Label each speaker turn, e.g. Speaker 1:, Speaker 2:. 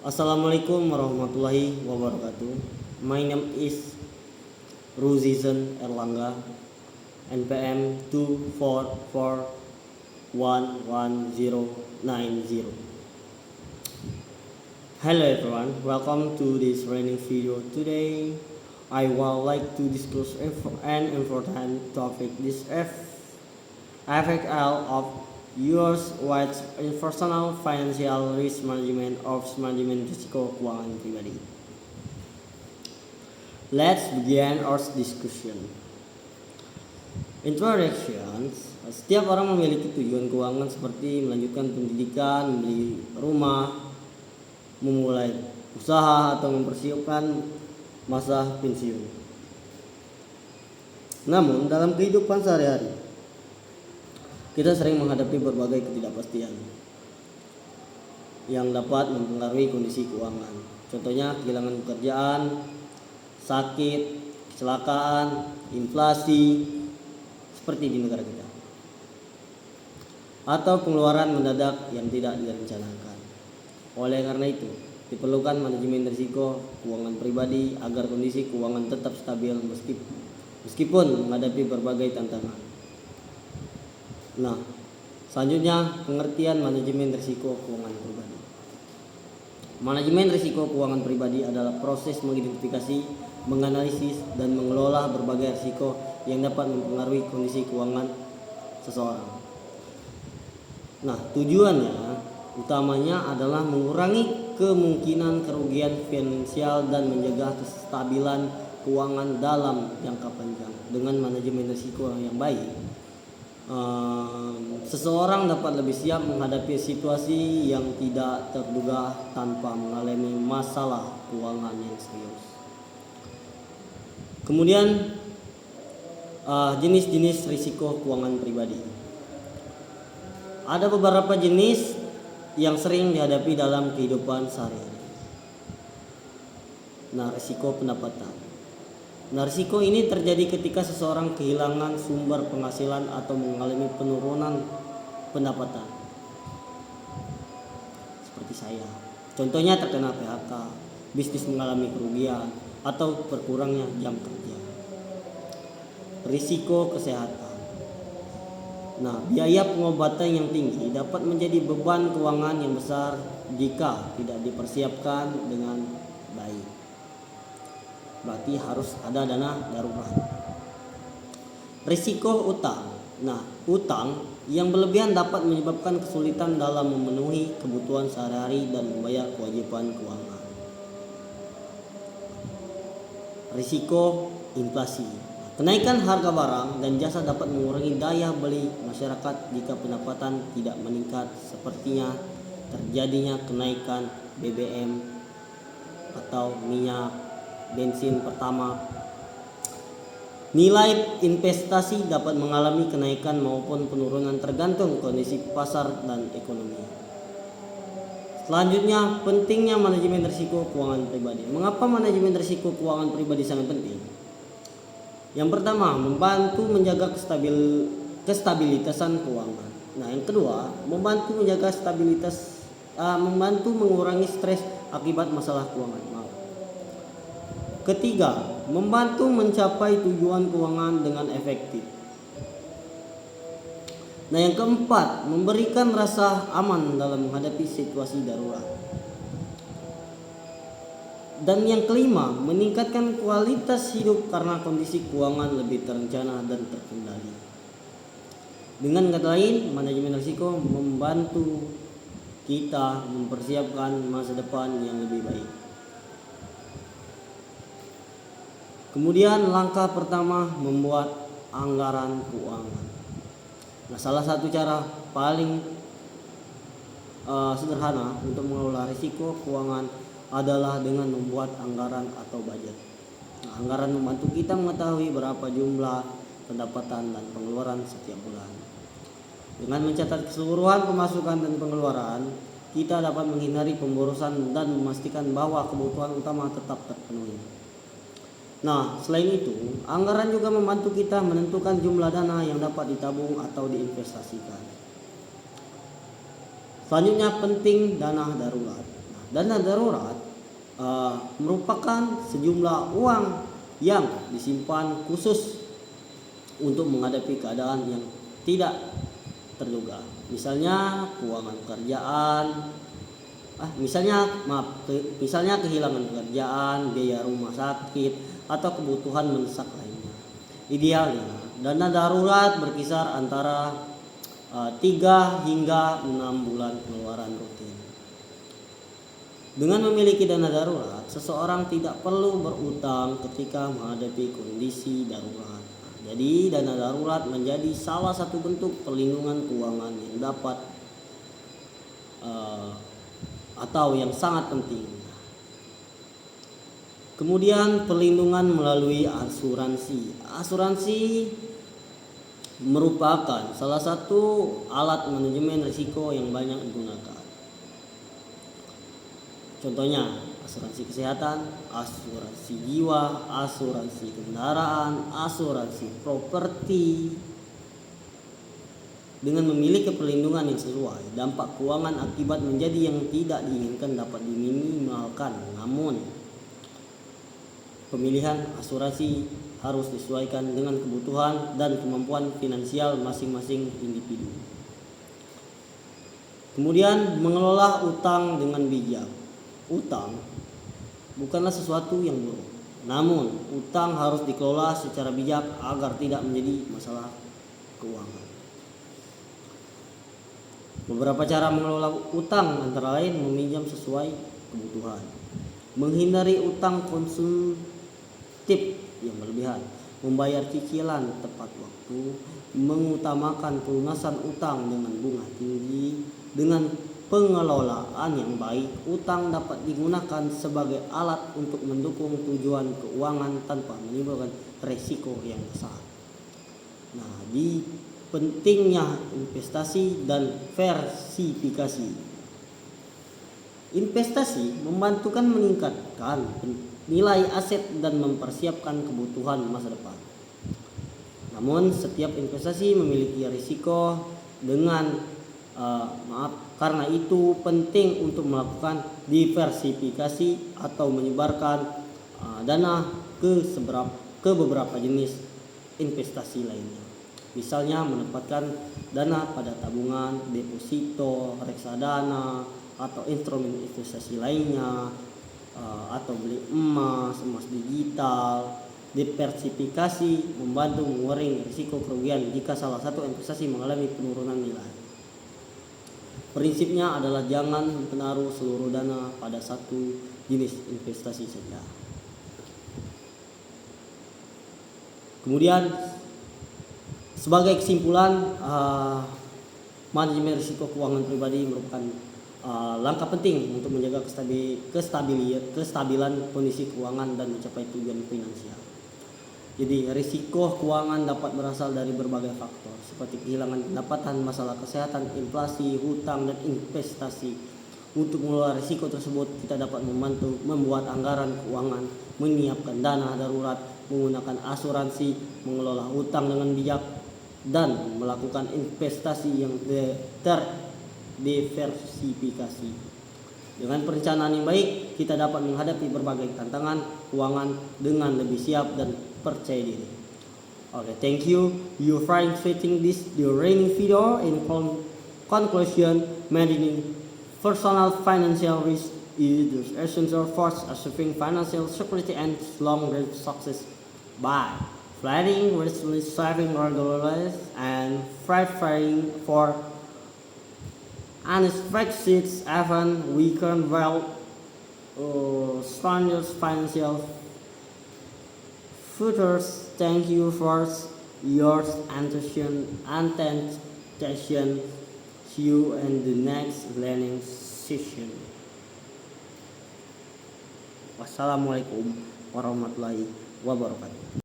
Speaker 1: Assalamualaikum warahmatullahi wabarakatuh. My name is Ruzizan Erlangga, NPM 2441190. Hello everyone, welcome to this training video. Today, I would like to discuss an important topic. This FXL of yours what's personal financial risk management of manajemen risiko keuangan pribadi. Let's begin our discussion. Introductions. Setiap orang memiliki tujuan keuangan seperti melanjutkan pendidikan, membeli rumah, memulai usaha atau mempersiapkan masa pensiun. Namun dalam kehidupan sehari-hari kita sering menghadapi berbagai ketidakpastian yang dapat mempengaruhi kondisi keuangan. Contohnya kehilangan pekerjaan, sakit, kecelakaan, inflasi seperti di negara kita, atau pengeluaran mendadak yang tidak direncanakan. Oleh karena itu, diperlukan manajemen risiko keuangan pribadi agar kondisi keuangan tetap stabil meskipun menghadapi berbagai tantangan. Nah, selanjutnya pengertian manajemen risiko keuangan pribadi. Manajemen risiko keuangan pribadi adalah proses mengidentifikasi, menganalisis, dan mengelola berbagai risiko yang dapat mempengaruhi kondisi keuangan seseorang. Nah, tujuannya utamanya adalah mengurangi kemungkinan kerugian finansial dan menjaga kestabilan keuangan dalam jangka panjang. Dengan manajemen risiko yang baik, seseorang dapat lebih siap menghadapi situasi yang tidak terduga tanpa mengalami masalah keuangan yang serius. Kemudian jenis-jenis risiko keuangan pribadi. Ada beberapa jenis yang sering dihadapi dalam kehidupan sehari-hari. Nah, risiko pendapatan. Nah, risiko ini terjadi ketika seseorang kehilangan sumber penghasilan atau mengalami penurunan pendapatan. Seperti saya. Contohnya terkena PHK, bisnis mengalami kerugian, atau berkurangnya jam kerja. Risiko kesehatan. Nah, biaya pengobatan yang tinggi dapat menjadi beban keuangan yang besar jika tidak dipersiapkan dengan baik. Berarti harus ada dana darurat. Risiko utang. Nah, utang yang berlebihan dapat menyebabkan kesulitan dalam memenuhi kebutuhan sehari-hari dan membayar kewajiban keuangan. Risiko inflasi. Kenaikan harga barang dan jasa dapat mengurangi daya beli masyarakat jika pendapatan tidak meningkat, sepertinya terjadinya kenaikan BBM atau minyak, bensin pertama. Nilai investasi dapat mengalami kenaikan maupun penurunan tergantung kondisi pasar dan ekonomi. Selanjutnya, pentingnya manajemen risiko keuangan pribadi. Mengapa manajemen risiko keuangan pribadi sangat penting? Yang pertama, membantu menjaga kestabilitasan keuangan. Nah, yang kedua, membantu menjaga membantu mengurangi stres akibat masalah keuangan. Ketiga, membantu mencapai tujuan keuangan dengan efektif. Nah, yang keempat, memberikan rasa aman dalam menghadapi situasi darurat. Dan yang kelima, meningkatkan kualitas hidup karena kondisi keuangan lebih terencana dan terkendali. Dengan kata lain, manajemen risiko membantu kita mempersiapkan masa depan yang lebih baik. Kemudian langkah pertama, membuat anggaran keuangan. Nah, salah satu cara paling sederhana untuk mengelola risiko keuangan adalah dengan membuat anggaran atau budget. Nah, anggaran membantu kita mengetahui berapa jumlah pendapatan dan pengeluaran setiap bulan. Dengan mencatat keseluruhan pemasukan dan pengeluaran, kita dapat menghindari pemborosan dan memastikan bahwa kebutuhan utama tetap terpenuhi. Nah, selain itu, anggaran juga membantu kita menentukan jumlah dana yang dapat ditabung atau diinvestasikan. Selanjutnya, penting dana darurat. Nah, Dana darurat merupakan sejumlah uang yang disimpan khusus untuk menghadapi keadaan yang tidak terduga. Misalnya keuangan pekerjaan, misalnya kehilangan pekerjaan, biaya rumah sakit, atau kebutuhan mendesak lainnya. Idealnya dana darurat berkisar antara 3 hingga 6 bulan pengeluaran rutin. Dengan memiliki dana darurat, seseorang tidak perlu berutang ketika menghadapi kondisi darurat. Jadi dana darurat menjadi salah satu bentuk perlindungan keuangan yang dapat atau yang sangat penting. Kemudian perlindungan melalui asuransi. Asuransi merupakan salah satu alat manajemen risiko yang banyak digunakan. Contohnya asuransi kesehatan, asuransi jiwa, asuransi kendaraan, asuransi properti. Dengan memiliki perlindungan yang sesuai, dampak keuangan akibat menjadi yang tidak diinginkan dapat diminimalkan. Namun, pemilihan asuransi harus disesuaikan dengan kebutuhan dan kemampuan finansial masing-masing individu. Kemudian, mengelola utang dengan bijak. Utang bukanlah sesuatu yang buruk, namun utang harus dikelola secara bijak agar tidak menjadi masalah keuangan. Beberapa cara mengelola utang antara lain meminjam sesuai kebutuhan, menghindari utang konsumtif yang berlebihan, membayar cicilan tepat waktu, mengutamakan pelunasan utang dengan bunga tinggi. Dengan pengelolaan yang baik, utang dapat digunakan sebagai alat untuk mendukung tujuan keuangan tanpa menimbulkan resiko yang besar. Nah, di pentingnya investasi dan diversifikasi. Investasi membantukan meningkatkan nilai aset dan mempersiapkan kebutuhan masa depan. Namun setiap investasi memiliki risiko karena itu penting untuk melakukan diversifikasi atau menyebarkan dana ke beberapa jenis investasi lainnya. Misalnya menempatkan dana pada tabungan, deposito, reksadana, atau instrumen investasi lainnya, atau beli emas digital. Diversifikasi membantu mengurangi risiko kerugian jika salah satu investasi mengalami penurunan nilai. Prinsipnya adalah jangan menaruh seluruh dana pada satu jenis investasi saja. Kemudian sebagai kesimpulan, manajemen risiko keuangan pribadi merupakan langkah penting untuk menjaga kestabilan kondisi keuangan dan mencapai tujuan finansial. Jadi risiko keuangan dapat berasal dari berbagai faktor seperti kehilangan pendapatan, masalah kesehatan, inflasi, hutang, dan investasi. Untuk mengelola risiko tersebut, kita dapat membantu membuat anggaran keuangan, menyiapkan dana darurat, menggunakan asuransi, mengelola hutang dengan bijak, dan melakukan investasi yang terdiversifikasi. Dengan perencanaan yang baik, kita dapat menghadapi berbagai tantangan keuangan dengan lebih siap dan percaya diri. Okay, thank you. You for fitting this during video. In conclusion, managing personal financial risk is the essential for achieving financial security and long-range success by planning, wisely saving regularly, and preparing for unexpected events. We can strongest financial futures. Thank you for your attention. See you in the next learning session. Wassalamualaikum warahmatullahi wabarakatuh.